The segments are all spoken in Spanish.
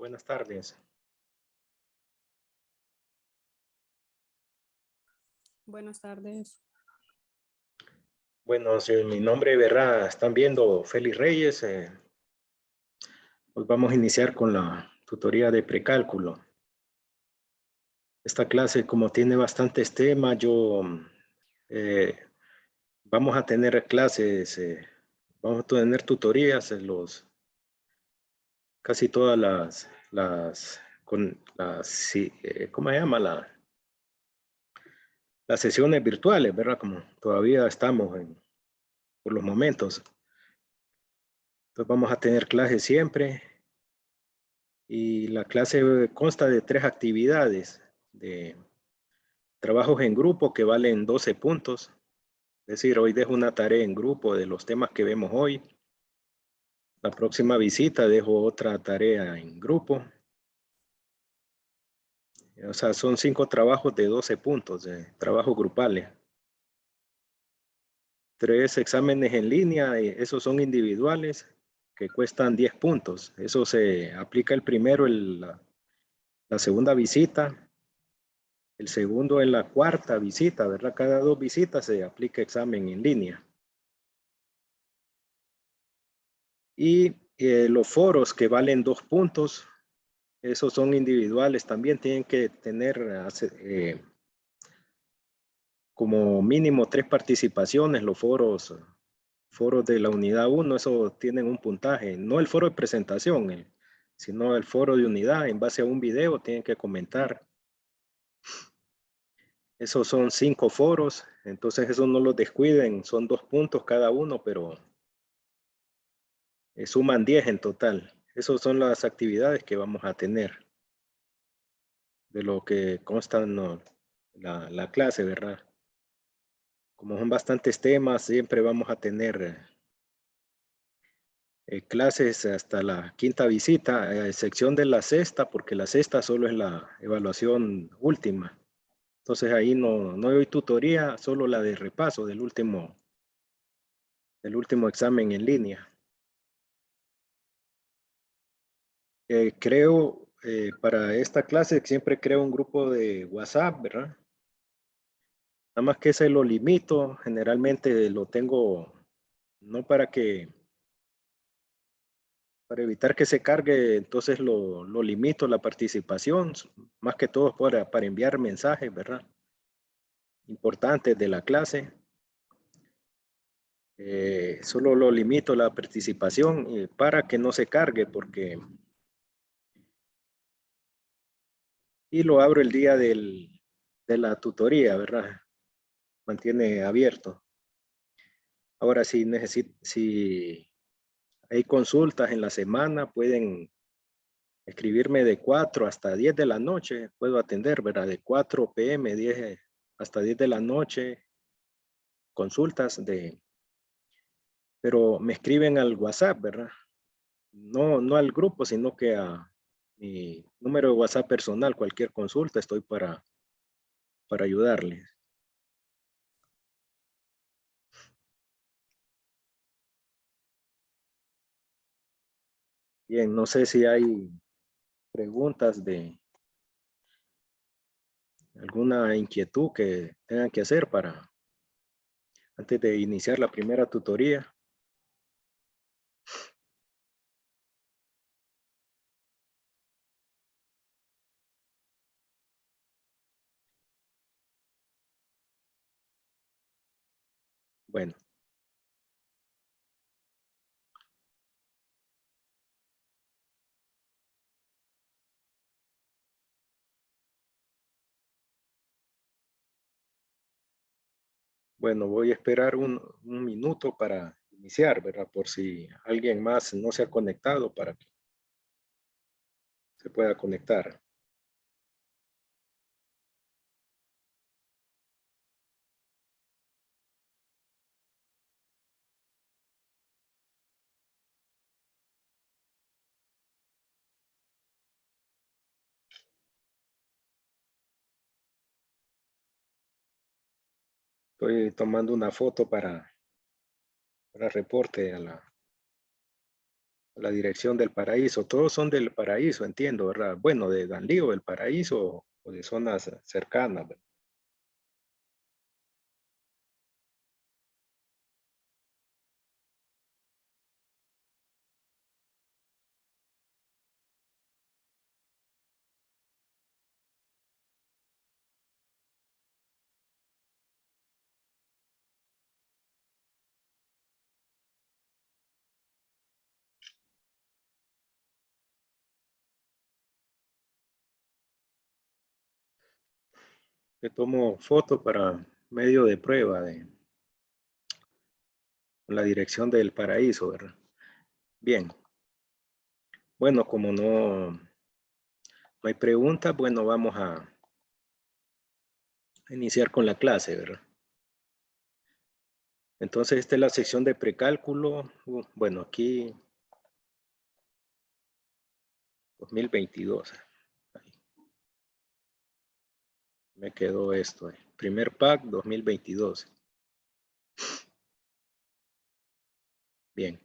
Buenas tardes. Buenas tardes. Bueno, si mi nombre, ¿verdad? Están viendo Félix Reyes. Hoy vamos a iniciar con la tutoría de precálculo. Esta clase, como tiene bastantes temas, eh, vamos a tener clases, vamos a tener tutorías en casi todas ¿cómo se llama? Las sesiones virtuales, ¿verdad? Como todavía estamos por los momentos. Entonces vamos a tener clases siempre. Y la clase consta de 3 actividades, de trabajos en grupo que valen 12 puntos. Es decir, hoy dejo una tarea en grupo de los temas que vemos hoy. La próxima visita dejo otra tarea en grupo. O sea, son 5 trabajos de 12 puntos, de trabajos grupales. 3 exámenes en línea, esos son individuales, que cuestan 10 puntos. Eso se aplica el primero, la segunda visita. El segundo en la cuarta visita, ¿verdad? Cada 2 visitas se aplica examen en línea. Y los foros que valen 2 puntos, esos son individuales, también tienen que tener como mínimo 3 participaciones. Los foros de la unidad 1, eso tienen un puntaje, no el foro de presentación, sino el foro de unidad. En base a un video tienen que comentar. Esos son 5 foros, entonces esos no los descuiden, son 2 puntos cada uno, pero suman 10 en total. Esas son las actividades que vamos a tener, de lo que consta la clase, ¿verdad? Como son bastantes temas, siempre vamos a tener clases hasta la quinta visita, a excepción de la sexta, porque la sexta solo es la evaluación última. Entonces ahí no doy tutoría, solo la de repaso del último examen en línea. Para esta clase siempre creo un grupo de WhatsApp, ¿verdad? Nada más que ese lo limito, generalmente lo tengo no para evitar que se cargue, entonces lo limito la participación, más que todo para enviar mensajes, ¿verdad? Importantes de la clase. Solo lo limito la participación para que no se cargue, y lo abro el día de la tutoría, ¿verdad? Mantiene abierto. Ahora, si hay consultas en la semana, pueden escribirme de 4 hasta 10 de la noche, puedo atender, ¿verdad? De 4 p.m., 10 hasta 10 de la noche, consultas pero me escriben al WhatsApp, ¿verdad? No al grupo, sino que a mi número de WhatsApp personal, cualquier consulta, estoy para ayudarles. Bien, no sé si hay preguntas de alguna inquietud que tengan que hacer antes de iniciar la primera tutoría. Bueno, voy a esperar un minuto para iniciar, ¿verdad? Por si alguien más no se ha conectado para que se pueda conectar. Estoy tomando una foto para reporte La dirección del Paraíso. Todos son del Paraíso, entiendo, ¿verdad? Bueno, de Danlí o del Paraíso o de zonas cercanas, ¿verdad? Le tomo foto para medio de prueba de la dirección del Paraíso, ¿verdad? Bien. Bueno, como no hay preguntas, bueno, vamos a iniciar con la clase, ¿verdad? Entonces, esta es la sección de precálculo. Bueno, aquí 2022. Ahí. Me quedó esto. Primer pack 2022. Bien.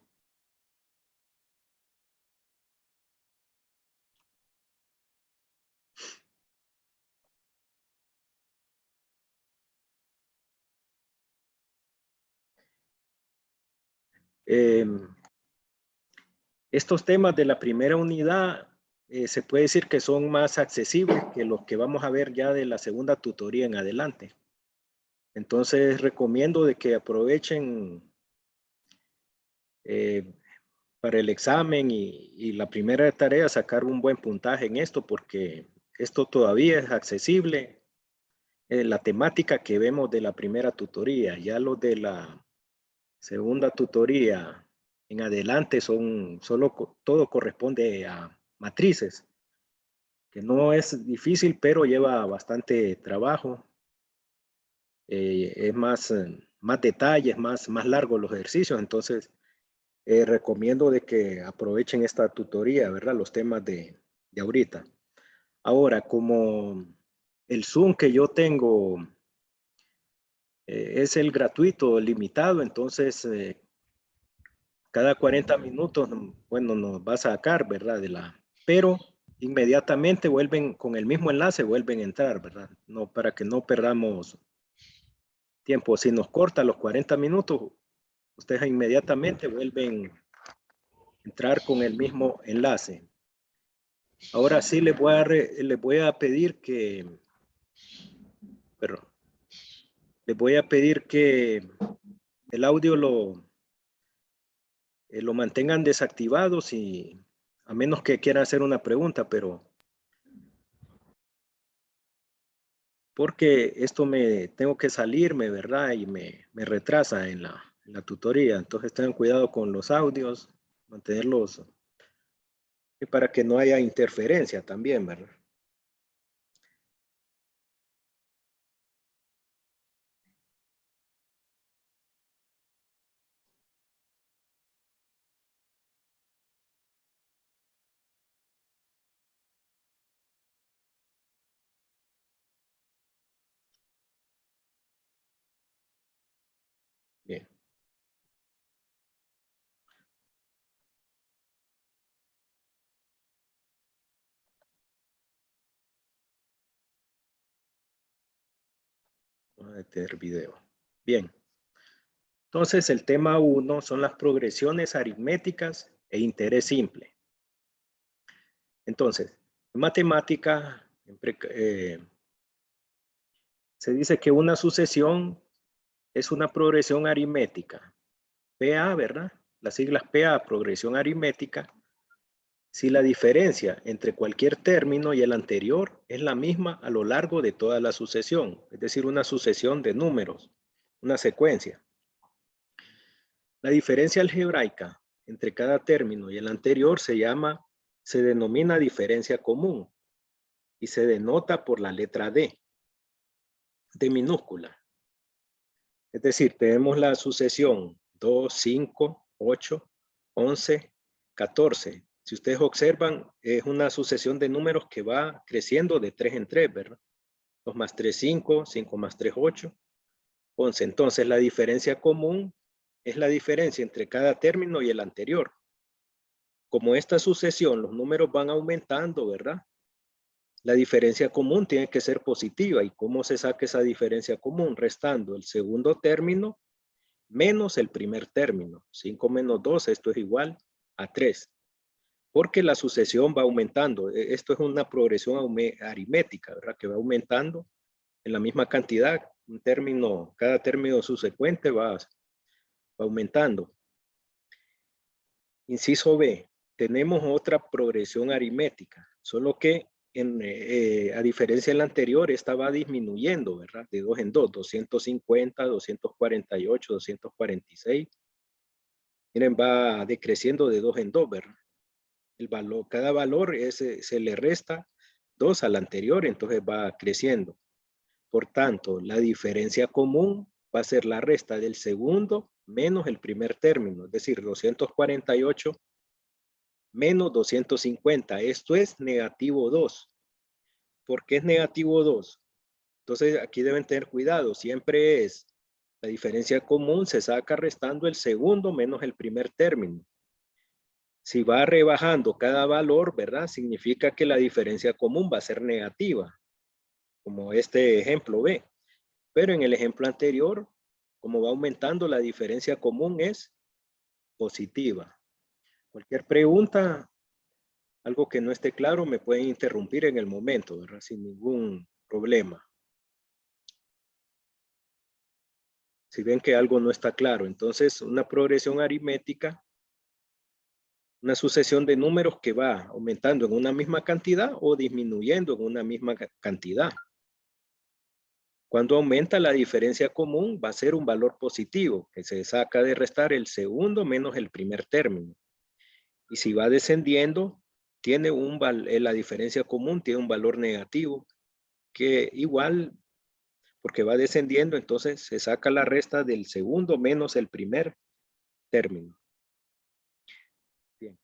Estos temas de la primera unidad se puede decir que son más accesibles que los que vamos a ver ya de la segunda tutoría en adelante. Entonces recomiendo de que aprovechen para el examen y la primera tarea sacar un buen puntaje en esto porque esto todavía es accesible. La temática que vemos de la primera tutoría, ya los de la segunda tutoría en adelante son solo todo corresponde a matrices, que no es difícil, pero lleva bastante trabajo. Es más detalles, más largos los ejercicios. Entonces, recomiendo de que aprovechen esta tutoría, ¿verdad? Los temas de ahorita. Ahora, como el Zoom que yo tengo es el gratuito limitado, entonces cada 40 minutos, bueno, nos va a sacar, ¿verdad? Pero inmediatamente vuelven con el mismo enlace, vuelven a entrar, ¿verdad? No, para que no perdamos tiempo. Si nos corta los 40 minutos, ustedes inmediatamente vuelven a entrar con el mismo enlace. Ahora sí les voy a pedir que, perdón, les voy a pedir que el audio lo mantengan desactivado si, a menos que quieran hacer una pregunta, pero porque esto tengo que salirme, ¿verdad? Y me retrasa en la tutoría. Entonces tengan cuidado con los audios, mantenerlos y para que no haya interferencia también, ¿verdad? Bien. Vamos a detener video. Bien. Entonces, el tema 1 son las progresiones aritméticas e interés simple. Entonces, en matemática, se dice que una sucesión es una progresión aritmética. PA, ¿verdad? Las siglas PA, progresión aritmética, si la diferencia entre cualquier término y el anterior es la misma a lo largo de toda la sucesión, es decir, una sucesión de números, una secuencia. La diferencia algebraica entre cada término y el anterior se denomina diferencia común y se denota por la letra D, D minúscula. Es decir, tenemos la sucesión 2, 5, 8, 11, 14. Si ustedes observan, es una sucesión de números que va creciendo de 3 en 3, ¿verdad? 2 más 3, 5, 5 más 3, 8, 11. Entonces, la diferencia común es la diferencia entre cada término y el anterior. como esta sucesión, los números van aumentando, ¿verdad? La diferencia común tiene que ser positiva. ¿Y cómo se saca esa diferencia común? Restando el segundo término menos el primer término. 5 menos 2, esto es igual a 3. Porque la sucesión va aumentando. Esto es una progresión aritmética, ¿verdad? Que va aumentando en la misma cantidad. Un término, cada término subsecuente va aumentando. Inciso B, tenemos otra progresión aritmética, solo que a diferencia de la anterior, esta va disminuyendo, ¿verdad? De 2 en 2, 250, 248, 246. Miren, va decreciendo de 2 en 2, ¿verdad? El valor, cada valor se le resta 2 al anterior, entonces va creciendo. Por tanto, la diferencia común va a ser la resta del segundo menos el primer término, es decir, 248 menos 250. Esto es negativo 2. ¿Por qué es negativo 2? Entonces, aquí deben tener cuidado. Siempre es la diferencia común, se saca restando el segundo menos el primer término. Si va rebajando cada valor, ¿verdad? Significa que la diferencia común va a ser negativa, como este ejemplo B. Pero en el ejemplo anterior, como va aumentando, la diferencia común es positiva. Cualquier pregunta, algo que no esté claro, me pueden interrumpir en el momento, ¿verdad? Sin ningún problema. Si ven que algo no está claro, entonces una progresión aritmética, una sucesión de números que va aumentando en una misma cantidad o disminuyendo en una misma cantidad. Cuando aumenta la diferencia común, va a ser un valor positivo, que se saca de restar el segundo menos el primer término. Y si va descendiendo, tiene la diferencia común tiene un valor negativo, que igual, porque va descendiendo, entonces se saca la resta del segundo menos el primer término. Bien.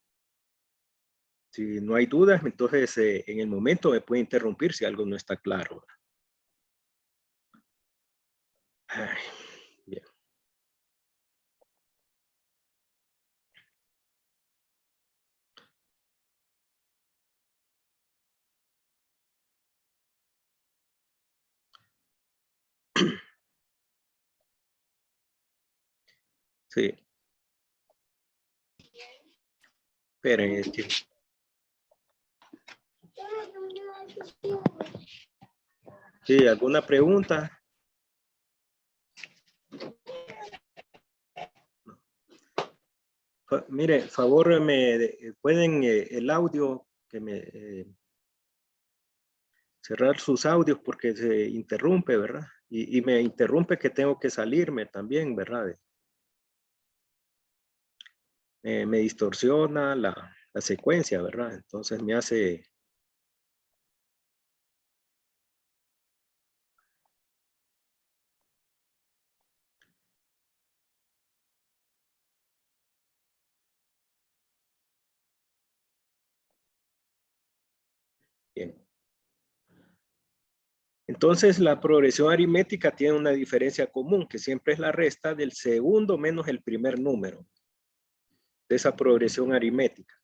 Si no hay dudas, entonces en el momento me puede interrumpir si algo no está claro. Ay, bien. Sí. Esperen, es que... Sí, ¿alguna pregunta? Mire, favor, pueden el audio que cerrar sus audios porque se interrumpe, ¿verdad? Y me interrumpe que tengo que salirme también, ¿verdad? Me distorsiona la secuencia, ¿verdad? Entonces me hace... Bien. Entonces la progresión aritmética tiene una diferencia común, que siempre es la resta del segundo menos el primer número de esa progresión aritmética.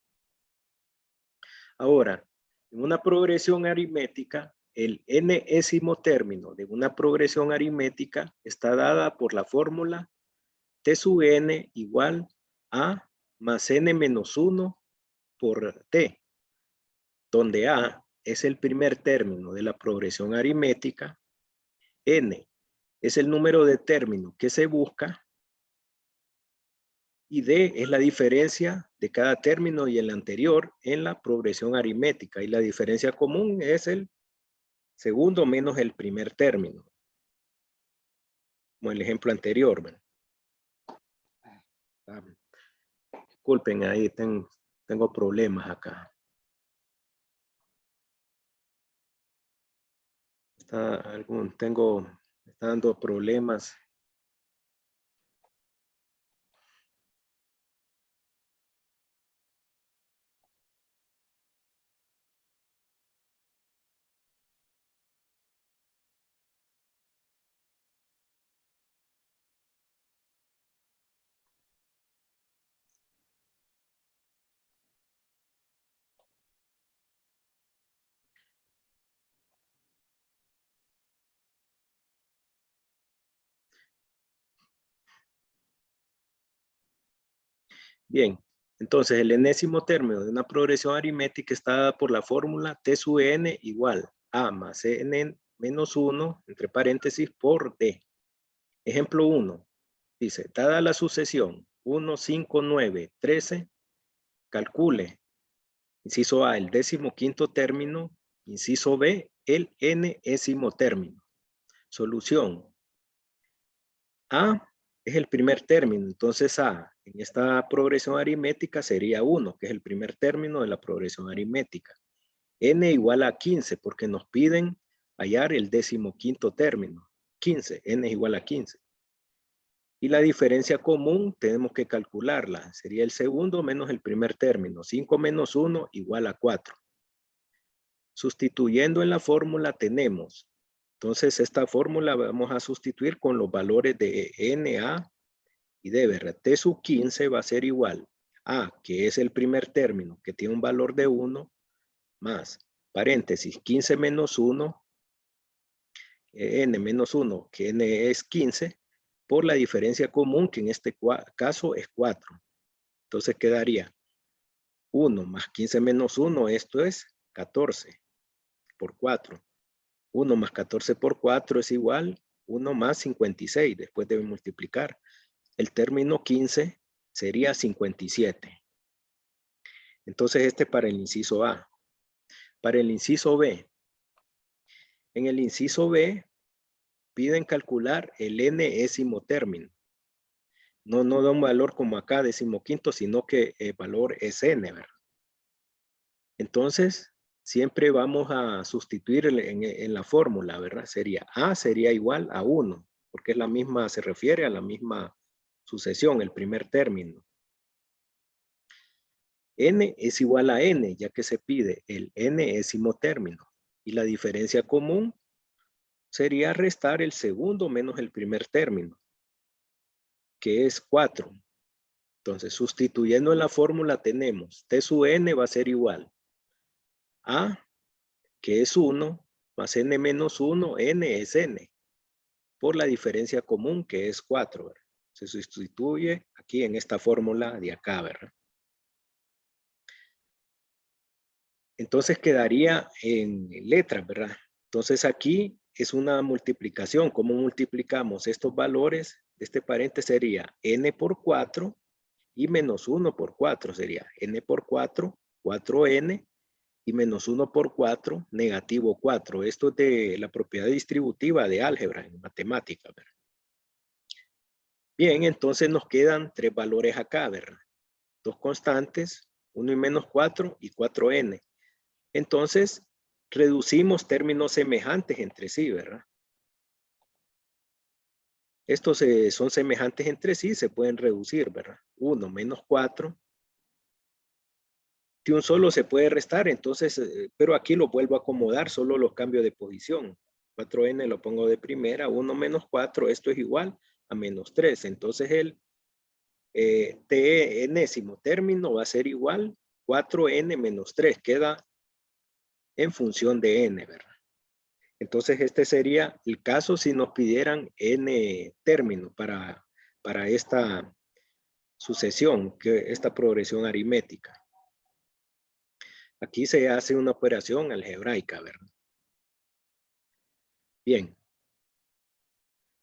Ahora, en una progresión aritmética, el enésimo término de una progresión aritmética está dada por la fórmula T sub n igual a más n menos 1 por T, donde A es el primer término de la progresión aritmética, N es el número de términos que se busca y D es la diferencia de cada término y el anterior en la progresión aritmética. Y la diferencia común es el segundo menos el primer término, como el ejemplo anterior. ¿Verdad? Disculpen, ahí tengo problemas acá. Está dando problemas. Bien, entonces el enésimo término de una progresión aritmética está dada por la fórmula T sub n igual a más n menos 1, entre paréntesis, por d. Ejemplo 1, dice, dada la sucesión 1, 5, 9, 13, calcule, inciso A, el 15º término, inciso B, el enésimo término. Solución. A es el primer término, entonces A en esta progresión aritmética sería 1, que es el primer término de la progresión aritmética. N igual a 15, porque nos piden hallar el 15º término. 15, N es igual a 15. Y la diferencia común tenemos que calcularla. Sería el segundo menos el primer término. 5 menos 1 igual a 4. Sustituyendo en la fórmula tenemos. Entonces esta fórmula vamos a sustituir con los valores de N, A y D, ¿verdad? T sub 15 va a ser igual a, que es el primer término, que tiene un valor de 1, más, paréntesis, 15 menos 1, N menos 1, que N es 15, por la diferencia común, que en este caso es 4. Entonces quedaría 1 más 15 menos 1, esto es 14 por 4. 1 más 14 por 4 es igual 1 más 56. Después debe multiplicar. El término 15 sería 57. Entonces este para el inciso A. Para el inciso B. En el inciso B piden calcular el enésimo término. No da un valor como acá, 15º, sino que el valor es n, ¿verdad? Entonces, siempre vamos a sustituir en la fórmula, ¿verdad? Sería A sería igual a 1, porque es la misma, se refiere a la misma sucesión, el primer término. N es igual a n, ya que se pide el enésimo término. Y la diferencia común sería restar el segundo menos el primer término, que es 4. Entonces, sustituyendo en la fórmula tenemos T sub n va a ser igual a, que es 1, más n menos 1, n es n, por la diferencia común, que es 4, ¿verdad? Se sustituye aquí en esta fórmula de acá, ¿verdad? Entonces quedaría en letras, ¿verdad? Entonces aquí es una multiplicación. ¿Cómo multiplicamos estos valores? Este paréntesis sería n por 4 y menos 1 por 4 sería n por 4, 4n, y menos 1 por 4, negativo 4. Esto es de la propiedad distributiva de álgebra en matemática, ¿verdad? Bien, entonces nos quedan tres valores acá, ¿verdad? Dos constantes, 1 y menos 4 y 4n. Entonces, reducimos términos semejantes entre sí, ¿verdad? Estos son semejantes entre sí, se pueden reducir, ¿verdad? 1 menos 4. De un solo se puede restar, entonces, pero aquí lo vuelvo a acomodar, solo los cambios de posición. 4n lo pongo de primera, 1 menos 4, esto es igual a menos 3. Entonces el enésimo término va a ser igual 4n menos 3, queda en función de n, ¿verdad? Entonces este sería el caso si nos pidieran n término para esta sucesión, esta progresión aritmética. Aquí se hace una operación algebraica, ¿verdad? Bien.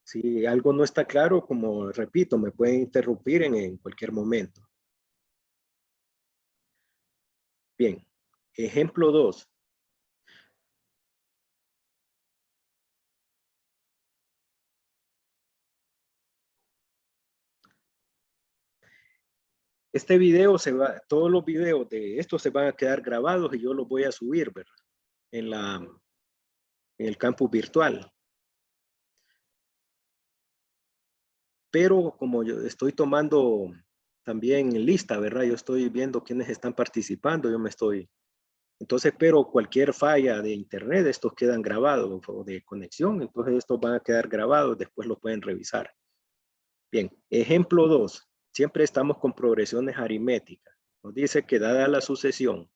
Si algo no está claro, como repito, me pueden interrumpir en cualquier momento. Bien. Ejemplo 2. Este video todos los videos de esto se van a quedar grabados y yo los voy a subir, ¿verdad? En el campus virtual. Pero como yo estoy tomando también lista, ¿verdad? Yo estoy viendo quiénes están participando, entonces, pero cualquier falla de internet, estos quedan grabados o de conexión, entonces estos van a quedar grabados, después lo pueden revisar. Bien, ejemplo 2. Siempre estamos con progresiones aritméticas. Nos dice que dada la sucesión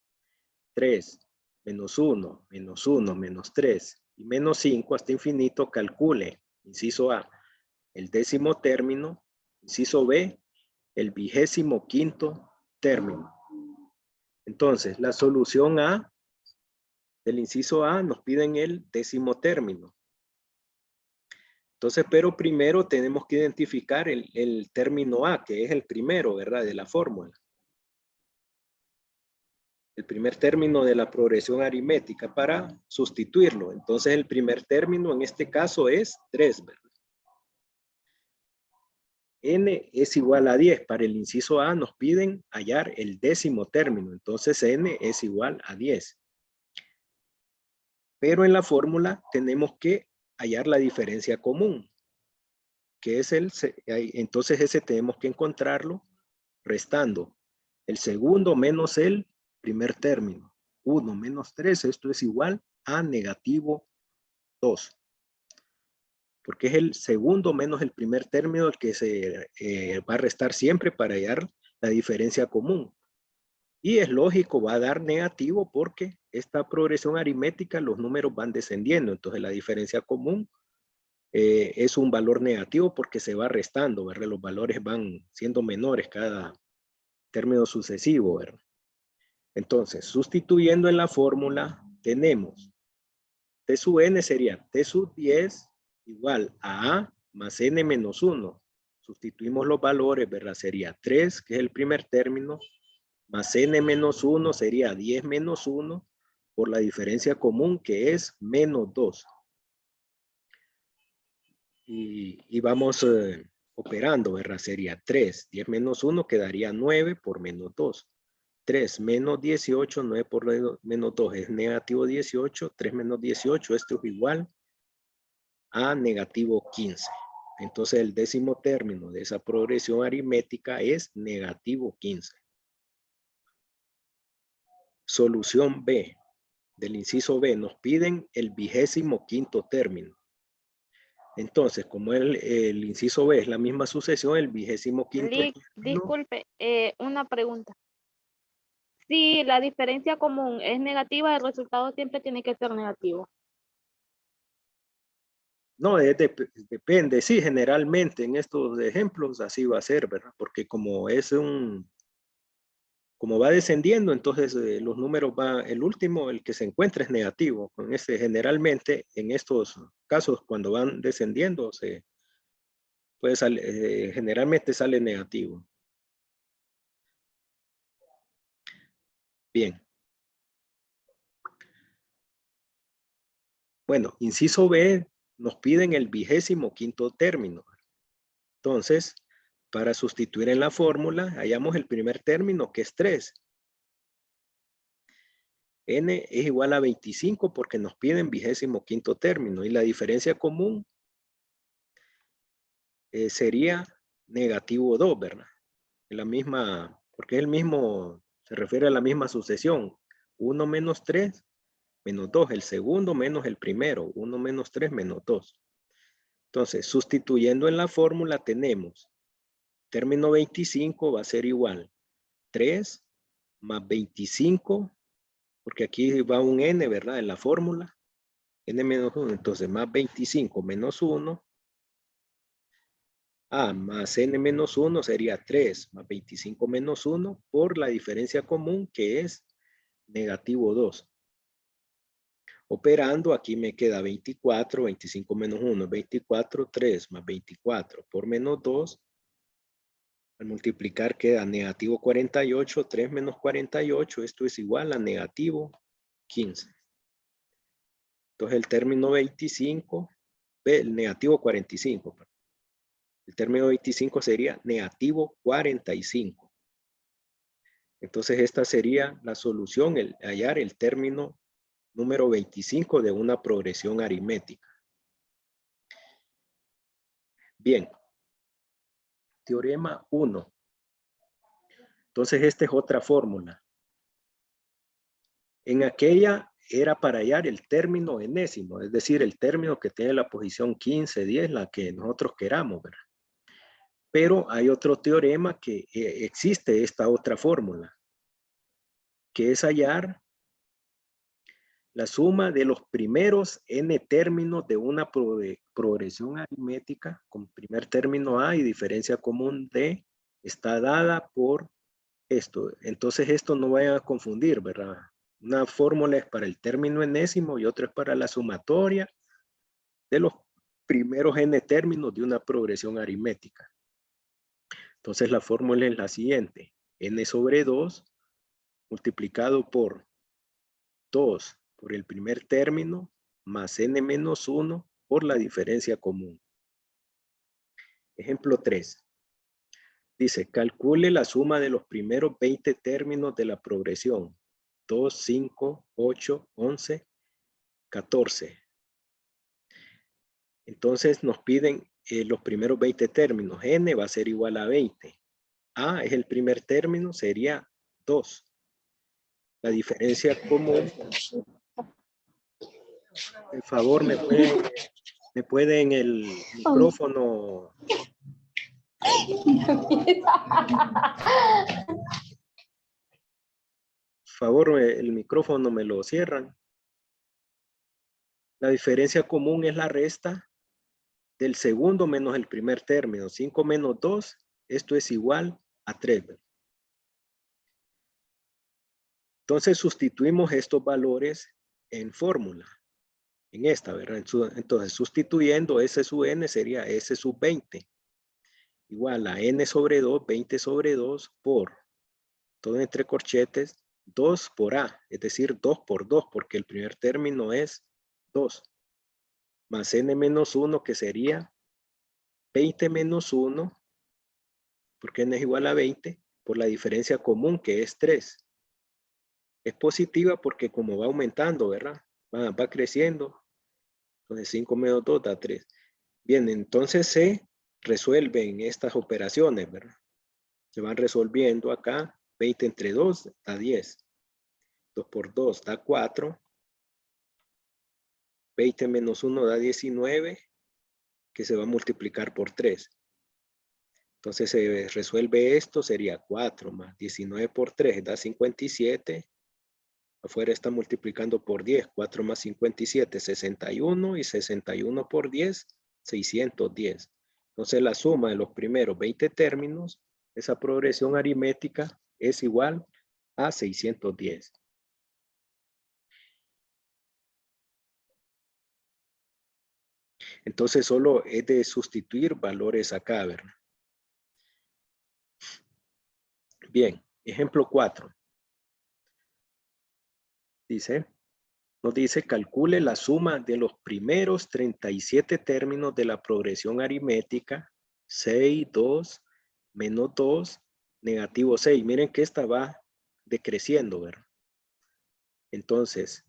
3, menos 1, menos 1, menos 3 y menos 5 hasta infinito, calcule, inciso A, el décimo término, inciso B, el 25º término. Entonces, la solución A, del inciso A, nos piden el 10º término. Entonces, pero primero tenemos que identificar el término A, que es el primero, ¿verdad? De la fórmula. El primer término de la progresión aritmética para sustituirlo. Entonces, el primer término en este caso es 3, ¿verdad? N es igual a 10. Para el inciso A nos piden hallar el 10º término. Entonces, N es igual a 10. Pero en la fórmula tenemos que hallar la diferencia común, que es entonces ese tenemos que encontrarlo restando el segundo menos el primer término. 1 menos 3, esto es igual a negativo 2. Porque es el segundo menos el primer término el que se va a restar siempre para hallar la diferencia común. Y es lógico, va a dar negativo porque esta progresión aritmética, los números van descendiendo. Entonces la diferencia común es un valor negativo porque se va restando, ¿verdad? Los valores van siendo menores cada término sucesivo, ¿verdad? Entonces, sustituyendo en la fórmula, tenemos T sub n sería T sub 10 igual a A más n menos 1. Sustituimos los valores, ¿verdad? Sería 3, que es el primer término, más n menos 1 sería 10 menos 1 por la diferencia común que es menos 2. Y vamos operando, ¿verdad? Sería 3, 10 menos 1 quedaría 9 por menos 2. 3 menos 18, 9 por menos 2 es negativo 18, 3 menos 18, esto es igual a negativo 15. Entonces el 10º término de esa progresión aritmética es negativo 15. Solución B. Del inciso B nos piden el 25º término. Entonces, como el inciso B es la misma sucesión, el 25º término. Disculpe, una pregunta. Si la diferencia común es negativa, el resultado siempre tiene que ser negativo. No, depende, sí, generalmente en estos ejemplos así va a ser, ¿verdad? Porque como va descendiendo, entonces los números el último, el que se encuentra es negativo. Con ese, generalmente en estos casos, cuando van descendiendo, generalmente sale negativo. Bien. Bueno, inciso B, nos piden el 25º término. Entonces, para sustituir en la fórmula, hallamos el primer término, que es 3. N es igual a 25 porque nos piden 25º término. Y la diferencia común sería negativo 2, ¿verdad? La misma, porque es el mismo, se refiere a la misma sucesión. 1 menos 3 menos 2. El segundo menos el primero. 1 menos 3 menos 2. Entonces, sustituyendo en la fórmula tenemos término 25 va a ser igual 3 más 25, porque aquí va un n, ¿verdad? En la fórmula. N menos 1, entonces más 25 menos 1. Más n menos 1 sería 3 más 25 menos 1 por la diferencia común que es negativo 2. Operando, aquí me queda 24, 25 menos 1 es 24, 3 más 24 por menos 2. Al multiplicar queda negativo 48, 3 menos 48, esto es igual a negativo 15. Entonces el término 25, el negativo 45, perdón. El término 25 sería negativo 45. Entonces esta sería la solución, hallar el término número 25 de una progresión aritmética. Bien. Teorema 1. Entonces esta es otra fórmula. En aquella era para hallar el término enésimo, es decir, el término que tiene la posición 15, 10, la que nosotros queramos, ¿verdad? Pero hay otro teorema que existe esta otra fórmula, que es hallar la suma de los primeros n términos de una progresión aritmética con primer término A y diferencia común D está dada por esto. Entonces esto no vayan a confundir, ¿verdad? Una fórmula es para el término enésimo y otra es para la sumatoria de los primeros n términos de una progresión aritmética. Entonces la fórmula es la siguiente. N sobre 2 multiplicado por 2 por el primer término más n menos 1 por la diferencia común. Ejemplo 3. Dice, calcule la suma de los primeros 20 términos de la progresión. 2, 5, 8, 11, 14. Entonces nos piden los primeros 20 términos. N va a ser igual a 20. A es el primer término, sería 2. La diferencia común. Por favor, me pueden el micrófono. Por favor, el micrófono me lo cierran. La diferencia común es la resta del segundo menos el primer término. 5 menos 2, esto es igual a 3. Entonces sustituimos estos valores en fórmula. En esta, ¿verdad? Entonces sustituyendo S sub n sería S sub 20. Igual a n sobre 2, 20 sobre 2 por, todo entre corchetes, 2 por a, es decir, 2 por 2, porque el primer término es 2, más n menos 1, que sería 20 menos 1, porque n es igual a 20, por la diferencia común, que es 3. Es positiva porque como va aumentando, ¿verdad? Va creciendo. Entonces 5 menos 2 da 3. Bien, entonces se resuelven estas operaciones, ¿verdad? Se van resolviendo acá. 20 entre 2 da 10. 2 por 2 da 4. 20 menos 1 da 19, que se va a multiplicar por 3. Entonces se resuelve esto, sería 4 más 19 por 3 da 57. Afuera está multiplicando por 10. 4 más 57, 61. Y 61 por 10, 610. Entonces la suma de los primeros 20 términos, esa progresión aritmética es igual a 610. Entonces solo es de sustituir valores acá, ¿verdad? Bien, ejemplo 4. Nos dice, calcule la suma de los primeros 37 términos de la progresión aritmética. 6, 2, menos 2, negativo 6. Miren que esta va decreciendo, ¿verdad? Entonces,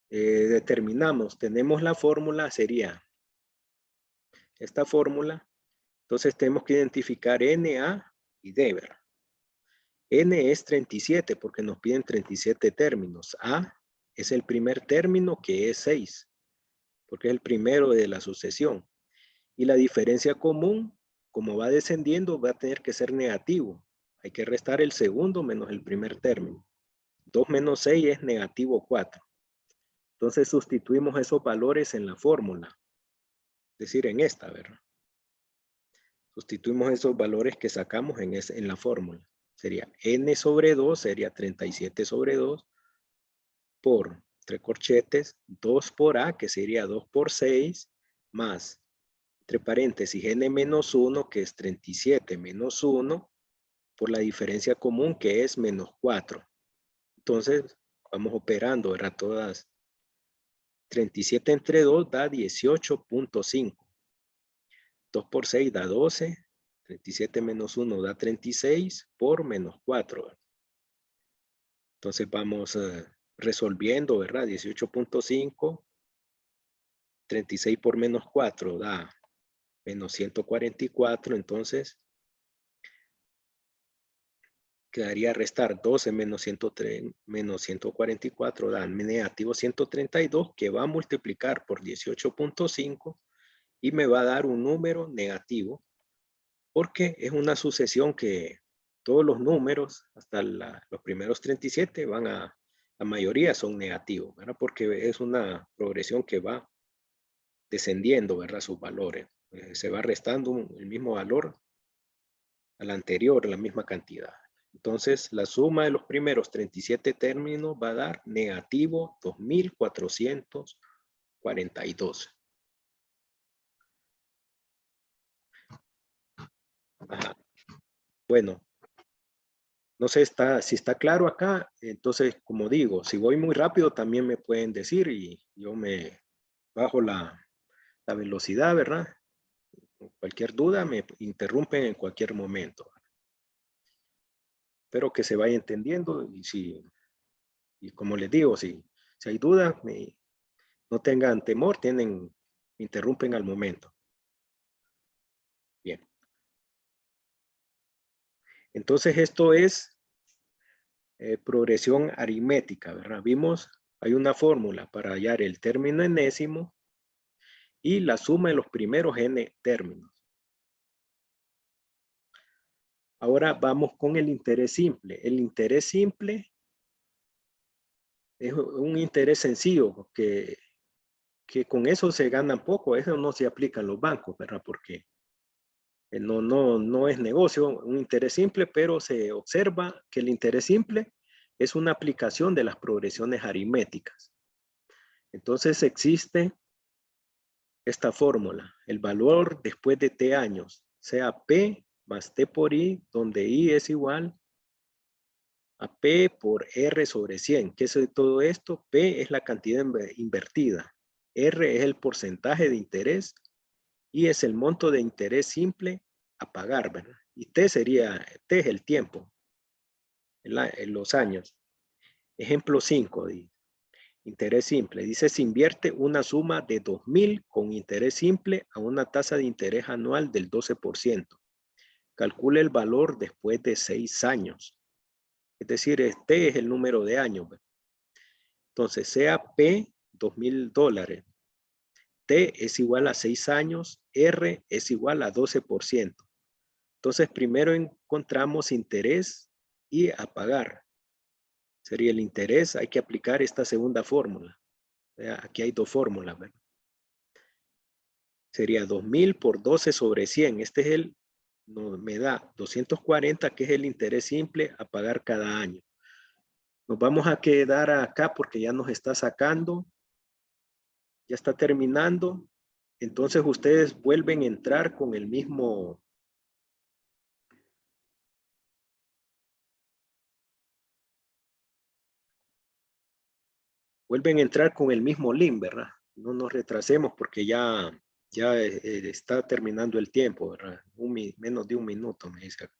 determinamos, tenemos la fórmula, sería esta fórmula. Entonces tenemos que identificar N, A y D, ¿verdad? N es 37 porque nos piden 37 términos. A es el primer término, que es 6, porque es el primero de la sucesión. Y la diferencia común, como va descendiendo, va a tener que ser negativo. Hay que restar el segundo menos el primer término. 2 menos 6 es negativo 4. Entonces sustituimos esos valores en la fórmula. Es decir, en esta, ¿verdad? Sustituimos esos valores que sacamos en la fórmula. Sería n sobre 2, sería 37 sobre 2, por, entre corchetes, 2 por a, que sería 2 por 6, más, entre paréntesis, n menos 1, que es 37 menos 1, por la diferencia común, que es menos 4. Entonces, vamos operando, ¿verdad? Todas. 37 entre 2 da 18.5. 2 por 6 da 12. 37 menos 1 da 36 por menos 4. Entonces vamos resolviendo, ¿verdad? 18.5. 36 por menos 4 da menos 144. Entonces quedaría restar 12 menos 103, menos 144 da negativo 132, que va a multiplicar por 18.5 y me va a dar un número negativo, porque es una sucesión que todos los números, hasta los primeros 37, la mayoría son negativos, ¿verdad? Porque es una progresión que va descendiendo, ¿verdad? Sus valores. Se va restando el mismo valor a la anterior, la misma cantidad. Entonces, la suma de los primeros 37 términos va a dar negativo 2.442. Ajá. Bueno, no sé si está claro acá. Entonces, como digo, si voy muy rápido también me pueden decir y yo me bajo la velocidad, ¿verdad? Cualquier duda me interrumpen en cualquier momento. Espero que se vaya entendiendo y como les digo, si hay dudas, no tengan temor, me interrumpen al momento. Bien. Entonces esto es progresión aritmética, ¿verdad? Vimos, hay una fórmula para hallar el término enésimo y la suma de los primeros n términos. Ahora vamos con el interés simple. El interés simple es un interés sencillo que con eso se gana poco. Eso no se aplica en los bancos, ¿verdad? Porque no es negocio, un interés simple, pero se observa que el interés simple es una aplicación de las progresiones aritméticas. Entonces existe esta fórmula, el valor después de t años, sea P más T por I, donde I es igual a P por R sobre 100. ¿Qué es todo esto? P es la cantidad invertida, R es el porcentaje de interés y es el monto de interés simple a pagar, ¿verdad? Y T es el tiempo, en los años. Ejemplo 5, interés simple. Dice, se invierte una suma de 2.000 con interés simple a una tasa de interés anual del 12%. Calcule el valor después de 6 años. Es decir, T es el número de años. Entonces, sea P, $2.000. T es igual a 6 años. R es igual a 12%. Entonces, primero encontramos interés y a pagar. Sería el interés, hay que aplicar esta segunda fórmula. Aquí hay dos fórmulas, ¿verdad? Sería 2.000 por 12 sobre 100. Este es me da 240, que es el interés simple a pagar cada año. Nos vamos a quedar acá porque ya nos está sacando. Ya está terminando. Entonces ustedes vuelven a entrar con el mismo. Vuelven a entrar con el mismo link, ¿verdad? No nos retrasemos porque ya está terminando el tiempo, ¿verdad? Menos de un minuto, me dice acá.